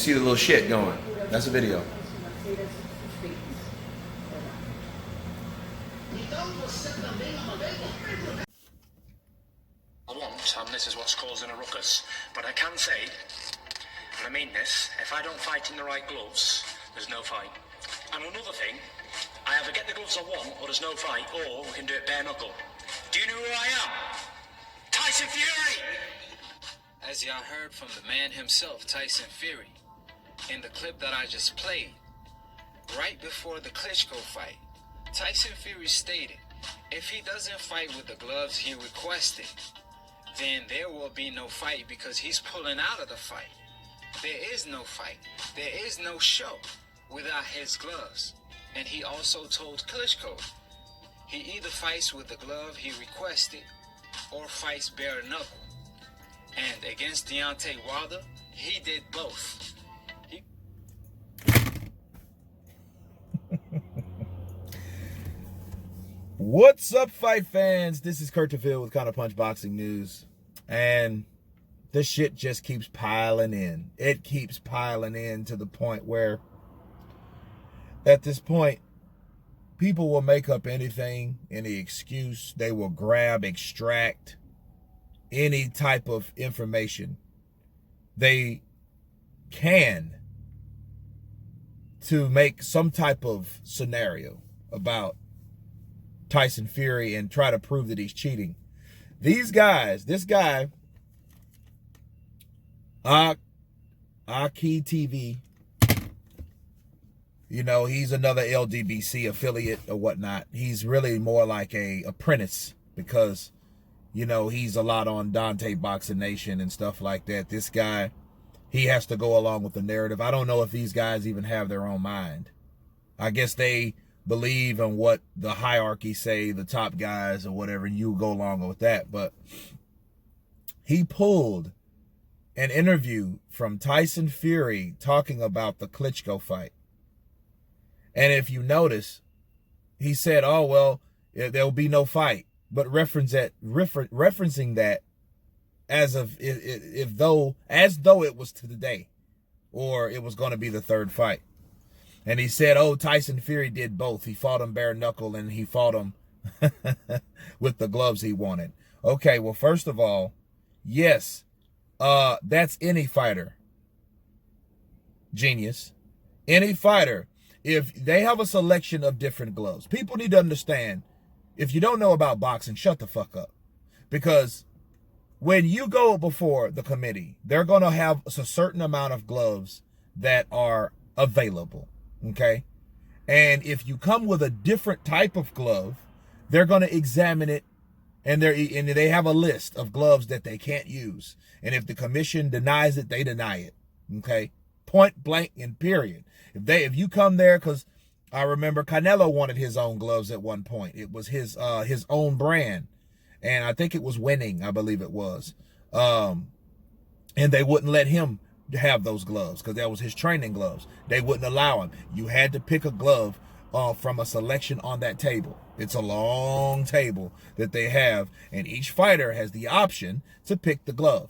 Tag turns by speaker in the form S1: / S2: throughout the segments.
S1: see the little shit going. That's a video.
S2: And this is what's causing a ruckus. But I can say, and I mean this, if I don't fight in the right gloves, there's no fight. And another thing, I either get the gloves I want, or there's no fight, or we can do it bare knuckle. Do you know who I am? Tyson Fury!
S3: As y'all heard from the man himself, Tyson Fury, in the clip that I just played, right before the Klitschko fight, Tyson Fury stated, if he doesn't fight with the gloves he requested, then there will be no fight because he's pulling out of the fight. There is no fight. There is no show without his gloves. And he also told Klitschko he either fights with the glove he requested or fights bare knuckle. And against Deontay Wilder, he did both.
S1: What's up, fight fans? This is Counterpunch with Counterpunch Boxing News. And this shit just keeps piling in. It keeps piling in to the point where, at this point, people will make up anything, any excuse. They will grab, extract any type of information they can to make some type of scenario about Tyson Fury and try to prove that he's cheating. These guys, this guy, Aki TV, you know, he's another LDBC affiliate or whatnot. He's really more like a apprentice because, you know, he's a lot on Dante Boxing Nation and stuff like that. This guy, he has to go along with the narrative. I don't know if these guys even have their own mind. I guess they believe in what the hierarchy say, the top guys or whatever, and you go along with that. But he pulled an interview from Tyson Fury talking about the Klitschko fight. And if you notice, he said, oh, well, there'll be no fight. But referencing that as though it was today or it was going to be the third fight. And he said, oh, Tyson Fury did both. He fought him bare knuckle and he fought him with the gloves he wanted. Okay, well, first of all, yes, that's any fighter. Genius. Any fighter. If they have a selection of different gloves, people need to understand, if you don't know about boxing, shut the fuck up. Because when you go before the committee, they're going to have a certain amount of gloves that are available. Okay. And if you come with a different type of glove, they're going to examine it, and they have a list of gloves that they can't use. And if the commission denies it, they deny it. Okay. Point blank and period. If you come there, because I remember Canelo wanted his own gloves at one point. It was his own brand. And I think it was Winning, I believe it was. And they wouldn't let him have those gloves because that was his training gloves. They wouldn't allow him. You had to pick a glove from a selection on that table. It's a long table that they have, and each fighter has the option to pick the glove.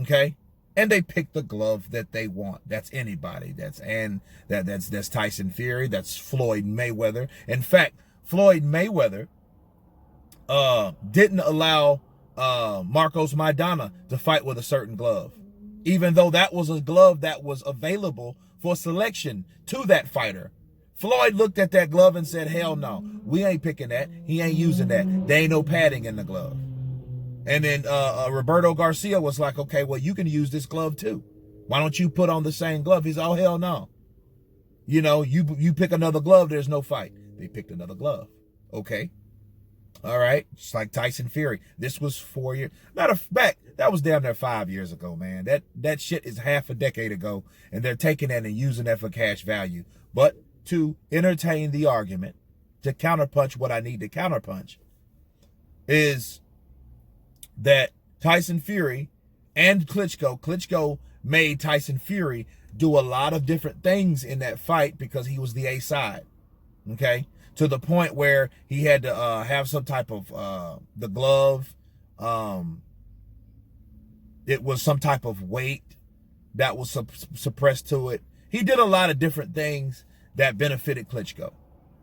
S1: Okay? And they pick the glove that they want. That's anybody. That's Tyson Fury. That's Floyd Mayweather. In fact, Floyd Mayweather didn't allow Marcos Maidana to fight with a certain glove, even though that was a glove that was available for selection to that fighter. Floyd looked at that glove and said, hell no, we ain't picking that. He ain't using that. There ain't no padding in the glove. And then Roberto Garcia was like, okay, well, you can use this glove too. Why don't you put on the same glove? He's, oh, hell no. You know, you pick another glove, there's no fight. They picked another glove. Okay. All right. Just like Tyson Fury. This was 4 years. Matter of fact, that was damn near 5 years ago, man. That shit is half a decade ago, and they're taking that and using that for cash value. But to entertain the argument, to counterpunch what I need to counterpunch, is that Tyson Fury and Klitschko made Tyson Fury do a lot of different things in that fight because he was the A side. Okay. To the point where he had to have some type of the glove. It was some type of weight that was suppressed to it. He did a lot of different things that benefited Klitschko.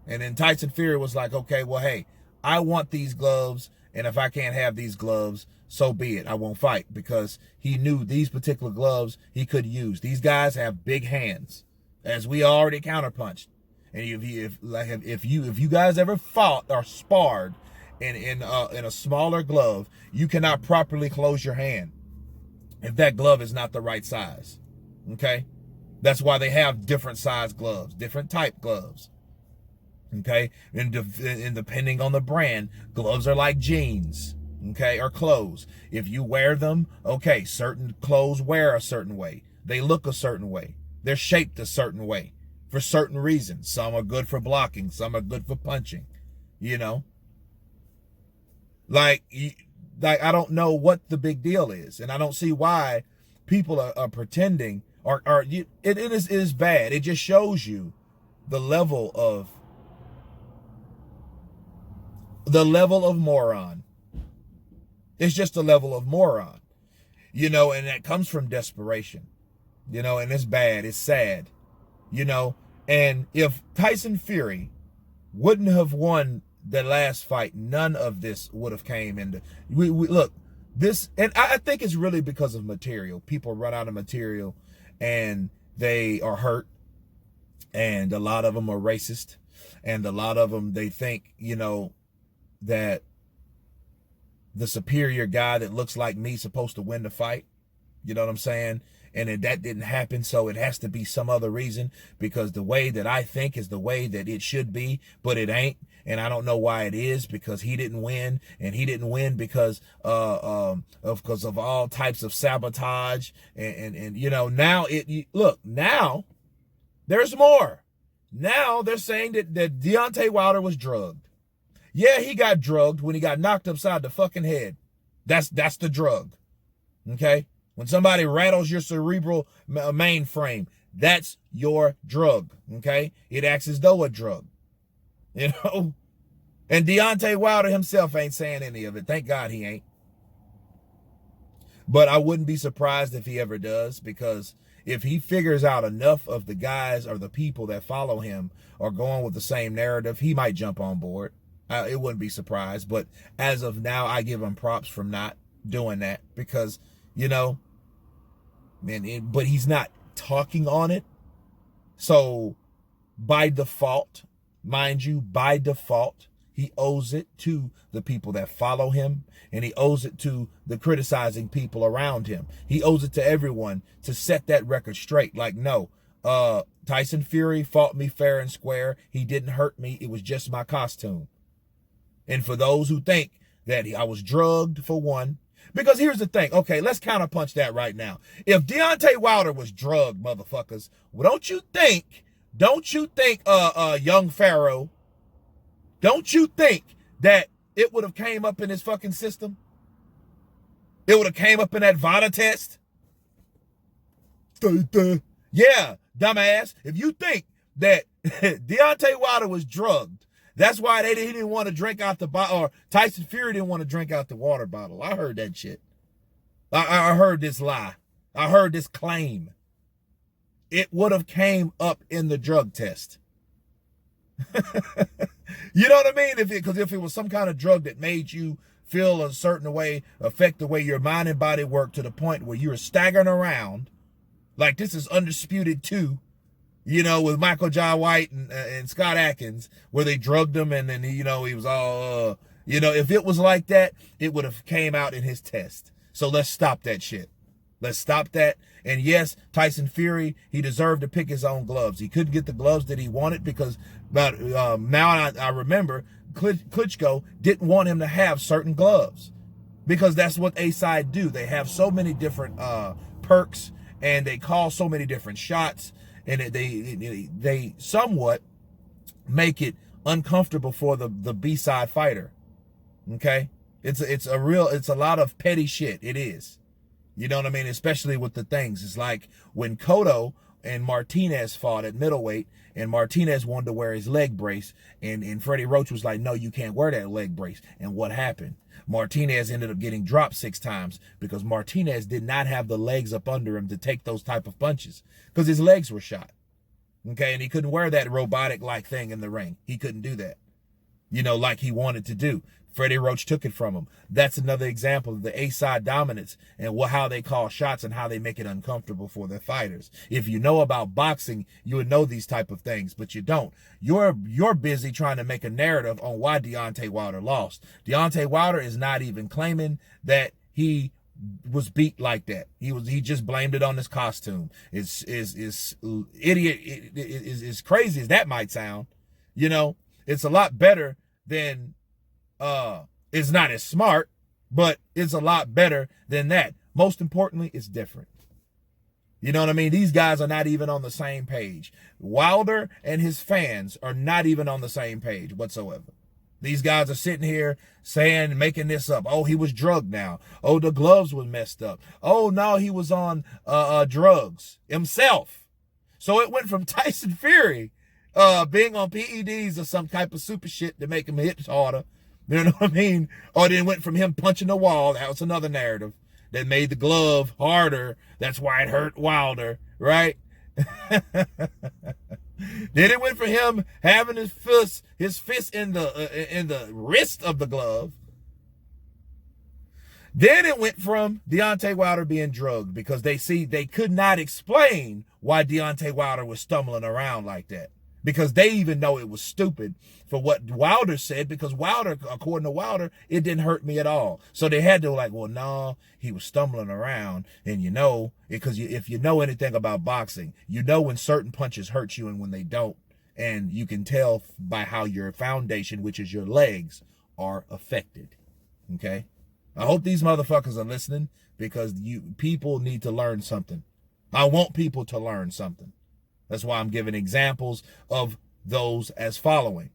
S1: And then Tyson Fury was like, okay, well, hey, I want these gloves, and if I can't have these gloves, so be it. I won't fight, because he knew these particular gloves he could use. These guys have big hands, as we already counterpunched. And if you guys ever fought or sparred in a smaller glove, you cannot properly close your hand if that glove is not the right size. Okay, that's why they have different size gloves, different type gloves. Okay, and depending on the brand, gloves are like jeans, okay, or clothes. If you wear them, okay, certain clothes wear a certain way. They look a certain way. They're shaped a certain way for certain reasons. Some are good for blocking. Some are good for punching, you know. Like I don't know what the big deal is, and I don't see why people are pretending, it is bad. It just shows you the level of moron. It's just a level of moron, you know, and that comes from desperation, you know, and it's bad. It's sad, you know. And if Tyson Fury wouldn't have won the last fight, none of this would have came into. We look, this, and I think it's really because of material. People run out of material, and they are hurt, and a lot of them are racist, and a lot of them, they think, you know, that the superior guy that looks like me is supposed to win the fight. You know what I'm saying? And that didn't happen, so it has to be some other reason, because the way that I think is the way that it should be, but it ain't. And I don't know why it is, because he didn't win, and he didn't win because of all types of sabotage, and you know, now now there's more. Now they're saying that Deontay Wilder was drugged. Yeah, he got drugged when he got knocked upside the fucking head. That's the drug. Okay? When somebody rattles your cerebral mainframe, that's your drug. Okay? It acts as though a drug. You know? And Deontay Wilder himself ain't saying any of it. Thank God he ain't. But I wouldn't be surprised if he ever does, because if he figures out enough of the guys or the people that follow him are going with the same narrative, he might jump on board. It wouldn't be surprised. But as of now, I give him props from not doing that, because, you know, man, but he's not talking on it. So by default, mind you, by default, he owes it to the people that follow him, and he owes it to the criticizing people around him. He owes it to everyone to set that record straight. Like, no, Tyson Fury fought me fair and square. He didn't hurt me. It was just my costume. And for those who think that I was drugged, for one, because here's the thing. Okay, let's counterpunch that right now. If Deontay Wilder was drugged, motherfuckers, well, don't you think, young Pharaoh, don't you think that it would have came up in his fucking system? It would have came up in that VADA test? Yeah, dumbass. If you think that Deontay Wilder was drugged, that's why he didn't want to drink out the bottle, or Tyson Fury didn't want to drink out the water bottle. I heard that shit. I heard this lie. I heard this claim. It would have came up in the drug test. You know what I mean? Because if it was some kind of drug that made you feel a certain way, affect the way your mind and body work to the point where you were staggering around, like this is Undisputed 2, you know, with Michael Jai White and Scott Atkins, where they drugged him, and then, you know, he was all, you know, if it was like that, it would have came out in his test. So let's stop that shit. Let's stop that. And yes, Tyson Fury, he deserved to pick his own gloves. He couldn't get the gloves that he wanted because, now I remember, Klitschko didn't want him to have certain gloves, because that's what A-side do. They have so many different perks, and they call so many different shots, and they somewhat make it uncomfortable for the B-side fighter. Okay? It's a lot of petty shit. It is. You know what I mean? Especially with the things. It's like when Cotto and Martinez fought at middleweight, and Martinez wanted to wear his leg brace, and Freddie Roach was like, no, you can't wear that leg brace. And what happened? Martinez ended up getting dropped 6 times because Martinez did not have the legs up under him to take those type of punches because his legs were shot. Okay, and he couldn't wear that robotic-like thing in the ring. He couldn't do that, you know, like he wanted to do. Freddie Roach took it from him. That's another example of the A-side dominance and how they call shots and how they make it uncomfortable for their fighters. If you know about boxing, you would know these type of things, but you don't. You're busy trying to make a narrative on why Deontay Wilder lost. Deontay Wilder is not even claiming that he was beat like that. He just blamed it on his costume. It's idiot. It's crazy as that might sound. You know, it's a lot better than it's not as smart, but it's a lot better than that. Most importantly, it's different. You know what I mean? These guys are not even on the same page. Wilder and his fans are not even on the same page whatsoever. These guys are sitting here saying, making this up. Oh, he was drugged now. Oh, the gloves was messed up. Oh, no, he was on drugs himself. So it went from Tyson Fury being on PEDs or some type of super shit to make him hit harder. You know what I mean? Or then it went from him punching the wall. That was another narrative that made the glove harder. That's why it hurt Wilder, right? Then it went for him having his fist in the wrist of the glove. Then it went from Deontay Wilder being drugged because they could not explain why Deontay Wilder was stumbling around like that. Because they even know it was stupid for what Wilder said, because Wilder, according to Wilder, it didn't hurt me at all. So they had to like, well, no, he was stumbling around. And you know, because if you know anything about boxing, you know when certain punches hurt you and when they don't. And you can tell by how your foundation, which is your legs, are affected. Okay? I hope these motherfuckers are listening because people need to learn something. I want people to learn something. That's why I'm giving examples of those as following.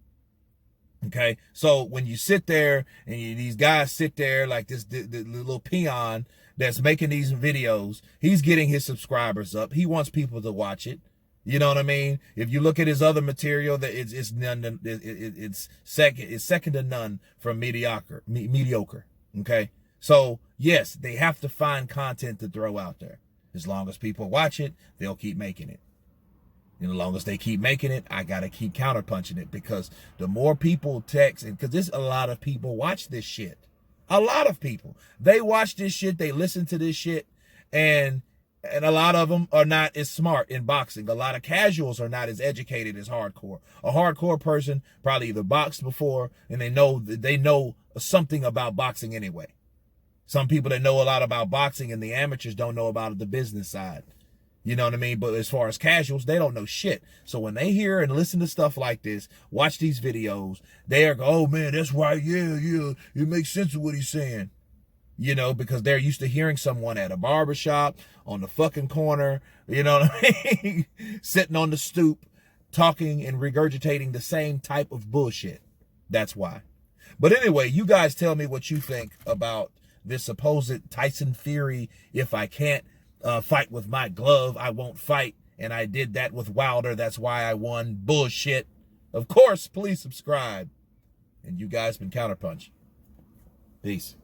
S1: Okay, so when you sit there and these guys sit there like the little peon that's making these videos, he's getting his subscribers up. He wants people to watch it. You know what I mean? If you look at his other material, that it's second to none from mediocre. Okay, so yes, they have to find content to throw out there. As long as people watch it, they'll keep making it. And as long as they keep making it, I got to keep counterpunching it because the more people text, and because there's a lot of people watch this shit. A lot of people. They watch this shit, they listen to this shit, and a lot of them are not as smart in boxing. A lot of casuals are not as educated as hardcore. A hardcore person probably either boxed before and they know something about boxing anyway. Some people that know a lot about boxing and the amateurs don't know about the business side. You know what I mean? But as far as casuals, they don't know shit. So when they hear and listen to stuff like this, watch these videos, they are go, oh man, that's right. Yeah. It makes sense of what he's saying. You know, because they're used to hearing someone at a barbershop, on the fucking corner, you know what I mean? Sitting on the stoop, talking and regurgitating the same type of bullshit. That's why. But anyway, you guys tell me what you think about this supposed Tyson Fury, if I can't fight with my glove, I won't fight. And I did that with Wilder. That's why I won. Bullshit. Of course, please subscribe. And you guys been Counterpunch. Peace.